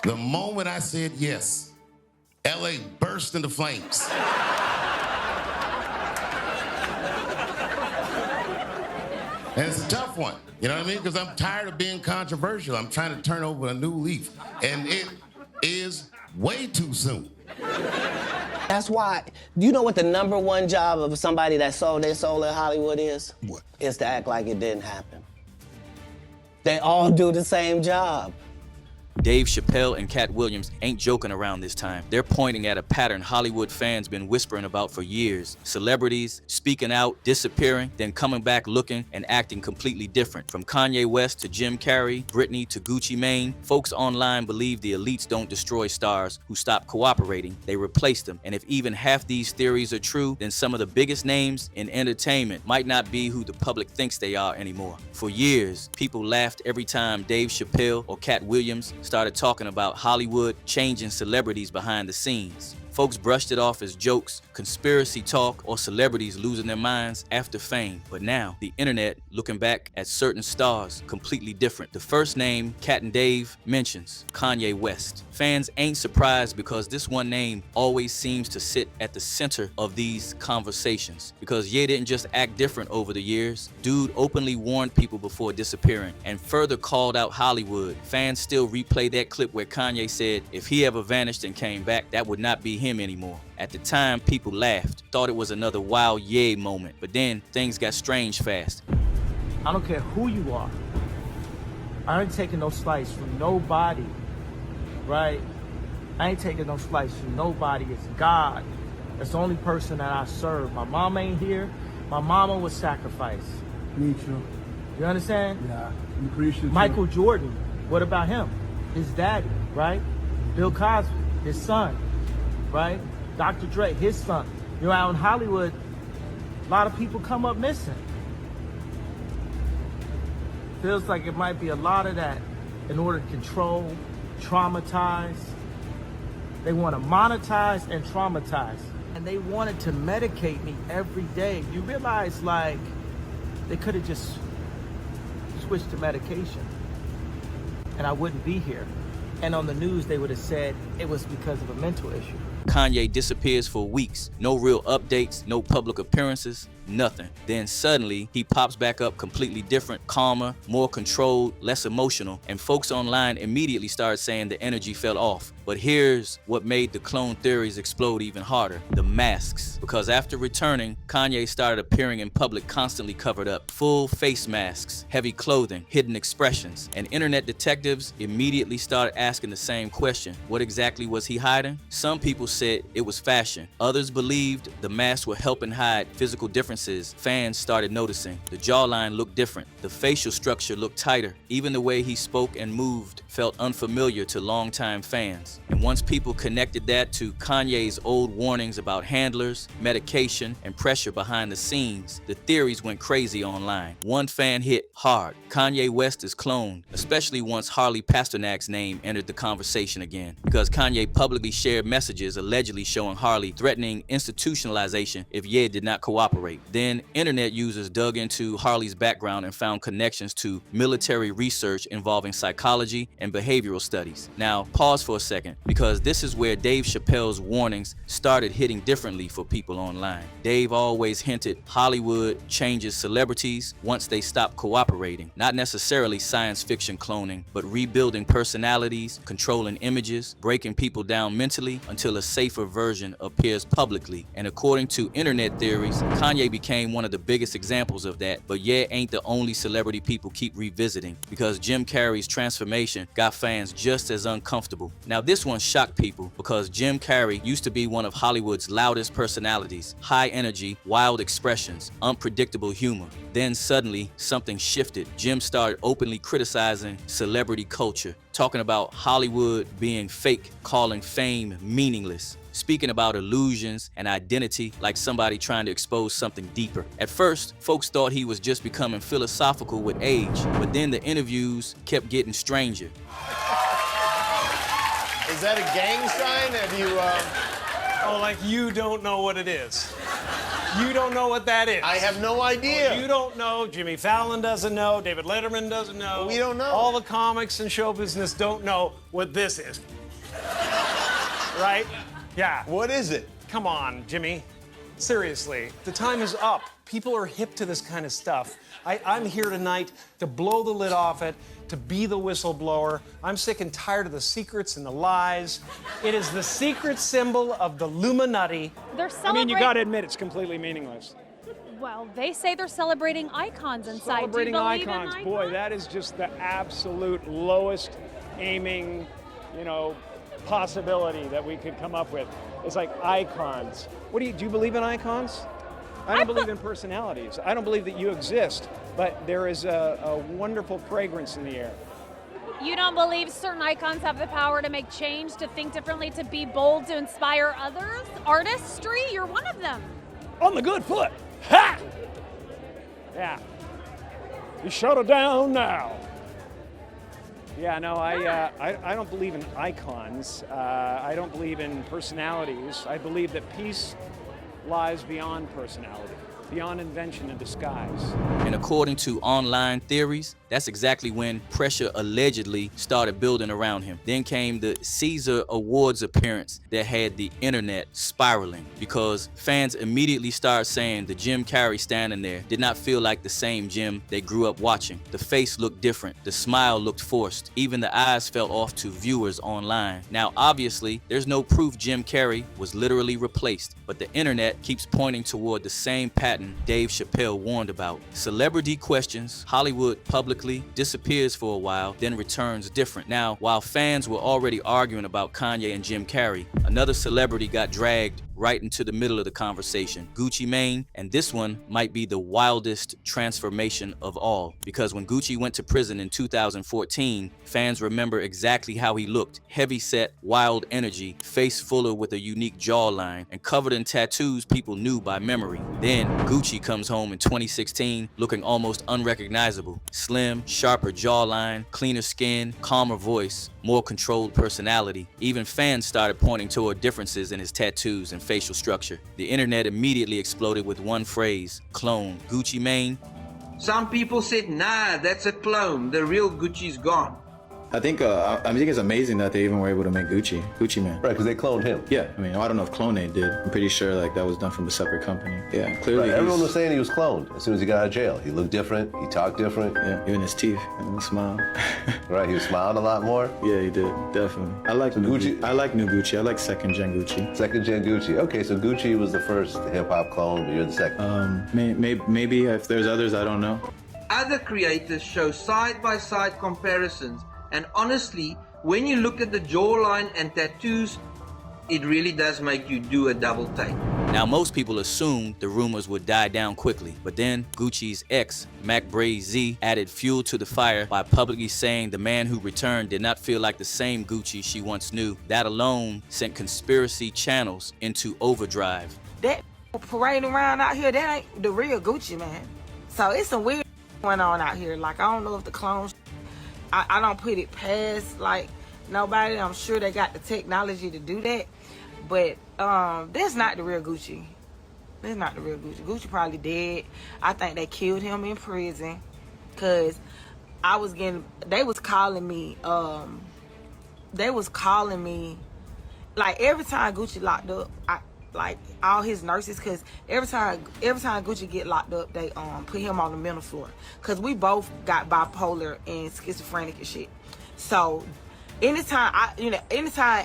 The moment I said yes, LA burst into flames. And it's a tough one, you know what I mean? Because I'm tired of being controversial. I'm trying to turn over a new leaf. And it is way too soon. That's why, do you know what the #1 job of somebody that sold their soul in Hollywood is? What? Is to act like it didn't happen. They all do the same job. Dave Chappelle and Katt Williams ain't joking around this time. They're pointing at a pattern Hollywood fans been whispering about for years. Celebrities speaking out, disappearing, then coming back looking and acting completely different. From Kanye West to Jim Carrey, Britney to Gucci Mane, folks online believe the elites don't destroy stars who stop cooperating, they replace them. And if even half these theories are true, then some of the biggest names in entertainment might not be who the public thinks they are anymore. For years, people laughed every time Dave Chappelle or Katt Williams started talking about Hollywood changing celebrities behind the scenes. Folks brushed it off as jokes, conspiracy talk, or celebrities losing their minds after fame. But now, the internet, looking back at certain stars, completely different. The first name Katt and Dave mentions, Kanye West. Fans ain't surprised because this one name always seems to sit at the center of these conversations. Because Ye didn't just act different over the years. Dude openly warned people before disappearing and further called out Hollywood. Fans still replay that clip where Kanye said if he ever vanished and came back, that would not be him anymore. At the time, people laughed, thought it was another wild Ye moment, but then things got strange fast. I don't care who you are. I ain't taking no slice from nobody, right? I ain't taking no slice from nobody. It's God. That's the only person that I serve. My mom ain't here. My mama was sacrificed. Me too. You understand? Yeah, I'm appreciative. Michael Jordan, what about him? His daddy, right? Bill Cosby, his son, right? Dr. Dre, his son. You know, out in Hollywood, a lot of people come up missing. Feels like it might be a lot of that in order to control, traumatize. They want to monetize and traumatize. And they wanted to medicate me every day. You realize, like, they could have just switched to medication and I wouldn't be here. And on the news, they would have said it was because of a mental issue. Kanye disappears for weeks. No real updates, no public appearances, nothing. Then suddenly, he pops back up completely different, calmer, more controlled, less emotional, and folks online immediately started saying the energy fell off. But here's what made the clone theories explode even harder: the masks. Because after returning, Kanye started appearing in public constantly covered up. Full face masks, heavy clothing, hidden expressions. And internet detectives immediately started asking the same question: what exactly was he hiding? Some people said it was fashion. Others believed the masks were helping hide physical differences. Fans started noticing. The jawline looked different. The facial structure looked tighter. Even the way he spoke and moved felt unfamiliar to longtime fans. And once people connected that to Kanye's old warnings about handlers, medication, and pressure behind the scenes, the theories went crazy online. One fan hit hard: Kanye West is cloned, especially once Harley Pasternak's name entered the conversation again, because Kanye publicly shared messages allegedly showing Harley threatening institutionalization if Ye did not cooperate. Then internet users dug into Harley's background and found connections to military research involving psychology and behavioral studies. Now, pause for a second, because this is where Dave Chappelle's warnings started hitting differently for people online. Dave always hinted Hollywood changes celebrities once they stop cooperating. Not necessarily science fiction cloning, but rebuilding personalities, controlling images, breaking people down mentally until a safer version appears publicly. And according to internet theories, Kanye became one of the biggest examples of that. But Ye ain't the only celebrity people keep revisiting, because Jim Carrey's transformation got fans just as uncomfortable. Now this one shocked people because Jim Carrey used to be one of Hollywood's loudest personalities: high energy, wild expressions, unpredictable humor. Then suddenly something shifted. Jim started openly criticizing celebrity culture, talking about Hollywood being fake, calling fame meaningless, speaking about illusions and identity like somebody trying to expose something deeper. At first, folks thought he was just becoming philosophical with age, but then the interviews kept getting stranger. Is that a gang sign? Have you, Oh, like you don't know what it is. You don't know what that is. I have no idea. You don't know. Jimmy Fallon doesn't know. David Letterman doesn't know. We don't know. All the comics and show business don't know what this is. Right? Yeah. What is it? Come on, Jimmy. Seriously, the time is up. People are hip to this kind of stuff. I'm here tonight to blow the lid off it, to be the whistleblower. I'm sick and tired of the secrets and the lies. It is the secret symbol of the Illuminati. They're I celebrating. mean, you gotta admit, it's completely meaningless. Well, they say they're celebrating icons inside. Celebrating Do you believe icons. in Boy, that is just the absolute lowest aiming, possibility that we could come up with. It's like icons. Do you believe in icons? I don't believe in personalities. I don't believe that you exist, but there is a wonderful fragrance in the air. You don't believe certain icons have the power to make change, to think differently, to be bold, to inspire others? Artistry, you're one of them. On the good foot. Ha! Yeah. You shut her down now. Yeah, no, I don't believe in icons. I don't believe in personalities. I believe that peace lies beyond personality, beyond invention and disguise. And according to online theories, that's exactly when pressure allegedly started building around him. Then came the Caesar Awards appearance that had the internet spiraling because fans immediately started saying the Jim Carrey standing there did not feel like the same Jim they grew up watching. The face looked different. The smile looked forced. Even the eyes fell off to viewers online. Now, obviously, there's no proof Jim Carrey was literally replaced, but the internet keeps pointing toward the same pattern Dave Chappelle warned about. Celebrity questions, Hollywood publicly disappears for a while, then returns different. Now, while fans were already arguing about Kanye and Jim Carrey, another celebrity got dragged right into the middle of the conversation, Gucci Mane, and this one might be the wildest transformation of all, because when Gucci went to prison in 2014, fans remember exactly how he looked. Heavy-set, wild energy, face fuller with a unique jawline, and covered in tattoos people knew by memory. Then, Gucci comes home in 2016 looking almost unrecognizable. Slim, sharper jawline, cleaner skin, calmer voice, more controlled personality. Even fans started pointing toward differences in his tattoos and facial structure. The internet immediately exploded with one phrase: clone. Gucci Mane. Some people said, nah, that's a clone. The real Gucci's gone. I think it's amazing that they even were able to make Gucci Mane. Right, because they cloned him. Yeah, I don't know if Clone did. I'm pretty sure that was done from a separate company. Yeah, clearly. Right, everyone was saying he was cloned as soon as he got out of jail. He looked different, he talked different. Yeah, even his teeth and the smile. Right, he was smiling a lot more. Yeah, he did, definitely. I like Gucci. I like new Gucci. I like second gen Gucci. Second gen Gucci. Okay, so Gucci was the first hip hop clone, but you're the second. Maybe if there's others, I don't know. Other creators show side-by-side comparisons, and honestly, when you look at the jawline and tattoos, it really does make you do a double take. Now, most people assumed the rumors would die down quickly, but then Gucci's ex, Mac Bray Z, added fuel to the fire by publicly saying the man who returned did not feel like the same Gucci she once knew. That alone sent conspiracy channels into overdrive. That parading around out here, that ain't the real Gucci, man. So it's some weird going on out here. Like, I don't know if the clones, I don't put it past, like, nobody. I'm sure they got the technology to do that. But that's not the real Gucci. That's not the real Gucci. Gucci probably dead. I think they killed him in prison. Cause they was calling me, like every time Gucci locked up, like all his nurses, cause every time Gucci get locked up, they put him on the mental floor. Cause we both got bipolar and schizophrenic and shit. So anytime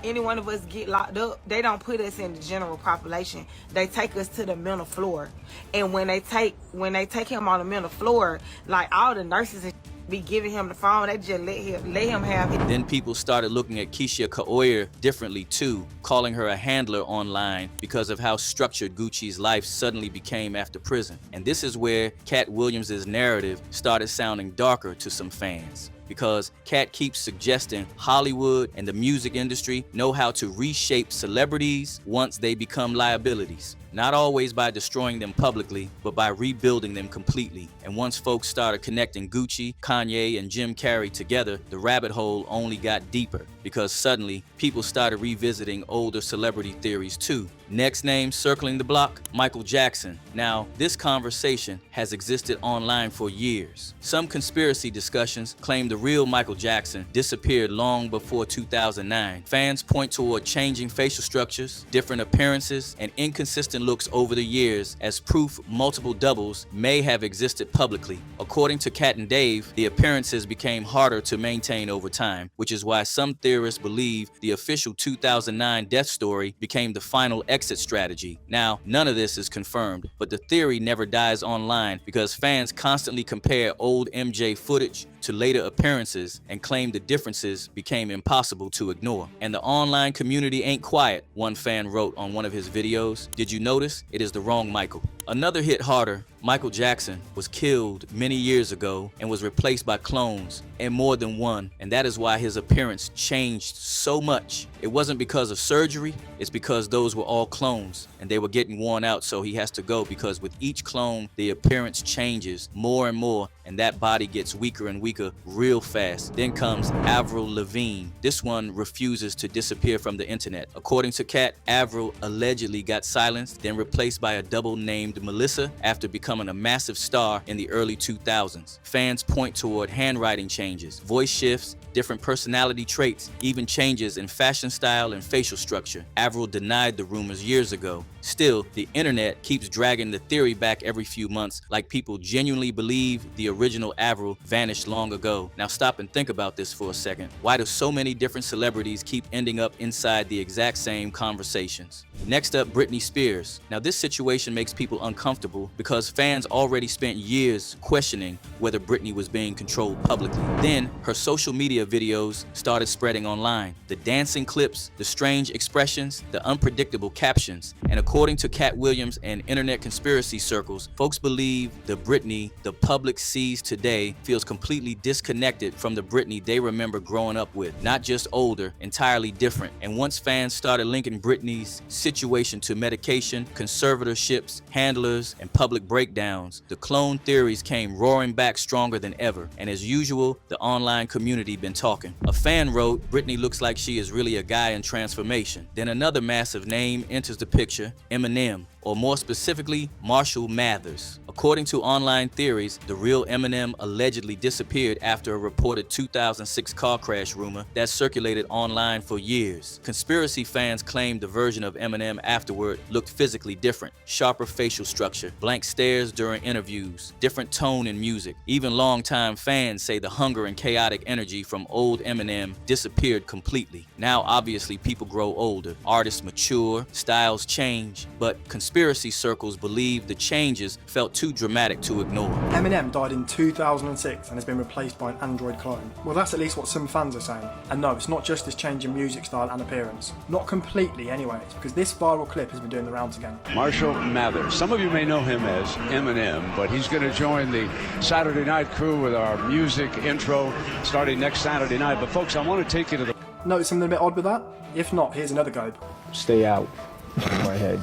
any one of us get locked up, they don't put us in the general population. They take us to the mental floor. And when they take him on the mental floor, like all the nurses and be giving him the phone, they just let him have it. Then people started looking at Keisha Kaoir differently too, calling her a handler online because of how structured Gucci's life suddenly became after prison. And this is where Katt Williams' narrative started sounding darker to some fans, because Katt keeps suggesting Hollywood and the music industry know how to reshape celebrities once they become liabilities. not always by destroying them publicly, but by rebuilding them completely. And once folks started connecting Gucci, Kanye, and Jim Carrey together, the rabbit hole only got deeper, because suddenly people started revisiting older celebrity theories too. Next name circling the block, Michael Jackson. Now, this conversation has existed online for years. Some conspiracy discussions claim the real Michael Jackson disappeared long before 2009. Fans point toward changing facial structures, different appearances, and inconsistent looks over the years as proof multiple doubles may have existed publicly. According to Katt and Dave, the appearances became harder to maintain over time, which is why some theorists believe the official 2009 death story became the final exit strategy. Now, none of this is confirmed, but the theory never dies online because fans constantly compare old MJ footage to later appearances and claim the differences became impossible to ignore. And the online community ain't quiet, one fan wrote on one of his videos. Did you notice? It is the wrong Michael. Another hit harder, Michael Jackson was killed many years ago and was replaced by clones, and more than one, and that is why his appearance changed so much. It wasn't because of surgery, it's because those were all clones and they were getting worn out, so he has to go because with each clone, the appearance changes more and more, and that body gets weaker and weaker real fast. Then comes Avril Lavigne. This one refuses to disappear from the internet. According to Katt, Avril allegedly got silenced, then replaced by a double named Melissa after becoming a massive star in the early 2000s. Fans point toward handwriting changes, voice shifts, different personality traits, even changes in fashion style and facial structure. Avril denied the rumors years ago. Still, the internet keeps dragging the theory back every few months, like people genuinely believe the original Avril vanished long ago. Now stop and think about this for a second. Why do so many different celebrities keep ending up inside the exact same conversations? Next up, Britney Spears. Now this situation makes people uncomfortable because fans already spent years questioning whether Britney was being controlled publicly. Then her social media videos started spreading online. The dancing clips, the strange expressions, the unpredictable captions. And according to Katt Williams and internet conspiracy circles, folks believe the Britney the public sees today feels completely disconnected from the Britney they remember growing up with. Not just older, entirely different. And once fans started linking Britney's situation to medication, conservatorships, handlers, and public breakdowns, the clone theories came roaring back stronger than ever. And as usual, the online community been talking. A fan wrote, Britney looks like she is really a guy in transformation. Then another massive name enters the picture, Eminem, or more specifically, Marshall Mathers. According to online theories, the real Eminem allegedly disappeared after a reported 2006 car crash rumor that circulated online for years. Conspiracy fans claimed the version of Eminem afterward looked physically different, sharper facial structure, blank stares during interviews, different tone in music. Even longtime fans say the hunger and chaotic energy from old Eminem disappeared completely. Now obviously people grow older, artists mature, styles change, but conspiracy circles believe the changes felt too dramatic to ignore. Eminem died in 2006 and has been replaced by an android clone. Well, that's at least what some fans are saying. And no, it's not just this change in music style and appearance. Not completely anyways, because this viral clip has been doing the rounds again. Marshall Mathers. Some of you may know him as Eminem, but he's going to join the Saturday night crew with our music intro starting next Saturday night. But folks, I want to take you to the... Notice something a bit odd with that? If not, here's another gobe. Stay out of my head.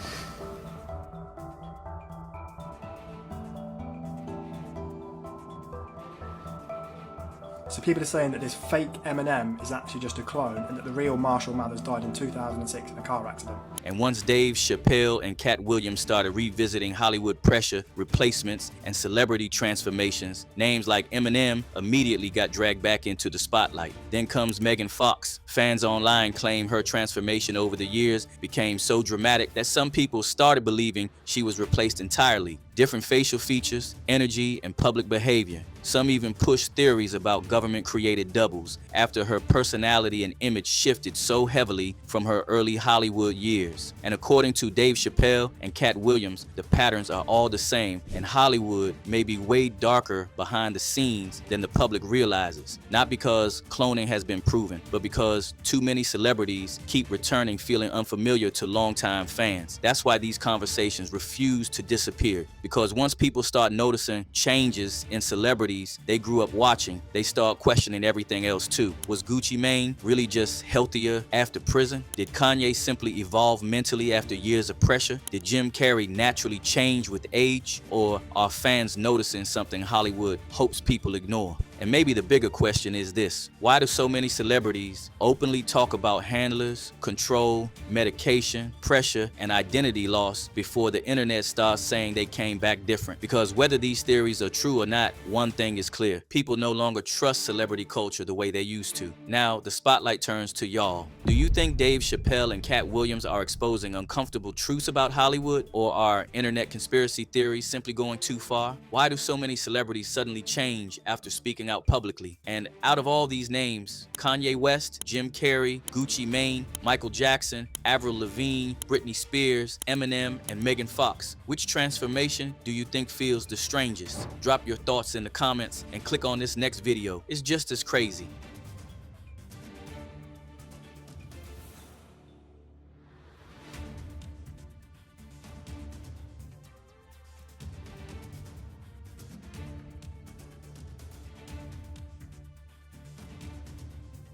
So people are saying that this fake Eminem is actually just a clone and that the real Marshall Mathers died in 2006 in a car accident. And once Dave Chappelle and Katt Williams started revisiting Hollywood pressure, replacements, and celebrity transformations, names like Eminem immediately got dragged back into the spotlight. Then comes Megan Fox. Fans online claim her transformation over the years became so dramatic that some people started believing she was replaced entirely. Different facial features, energy, and public behavior. Some even pushed theories about government-created doubles after her personality and image shifted so heavily from her early Hollywood years. And according to Dave Chappelle and Katt Williams, the patterns are all the same, and Hollywood may be way darker behind the scenes than the public realizes. Not because cloning has been proven, but because too many celebrities keep returning feeling unfamiliar to longtime fans. That's why these conversations refuse to disappear, because once people start noticing changes in celebrities celebrities they grew up watching, they start questioning everything else too. Was Gucci Mane really just healthier after prison? Did Kanye simply evolve mentally after years of pressure? Did Jim Carrey naturally change with age? Or are fans noticing something Hollywood hopes people ignore? And maybe the bigger question is this: why do so many celebrities openly talk about handlers, control, medication, pressure, and identity loss before the internet starts saying they came back different? Because whether these theories are true or not, one thing is clear: people no longer trust celebrity culture the way they used to. Now, the spotlight turns to y'all. Do you think Dave Chappelle and Katt Williams are exposing uncomfortable truths about Hollywood, or are internet conspiracy theories simply going too far? Why do so many celebrities suddenly change after speaking out publicly? And out of all these names, Kanye West, Jim Carrey, Gucci Mane, Michael Jackson, Avril Lavigne, Britney Spears, Eminem, and Megan Fox, which transformation do you think feels the strangest? Drop your thoughts in the comments and click on this next video. It's just as crazy.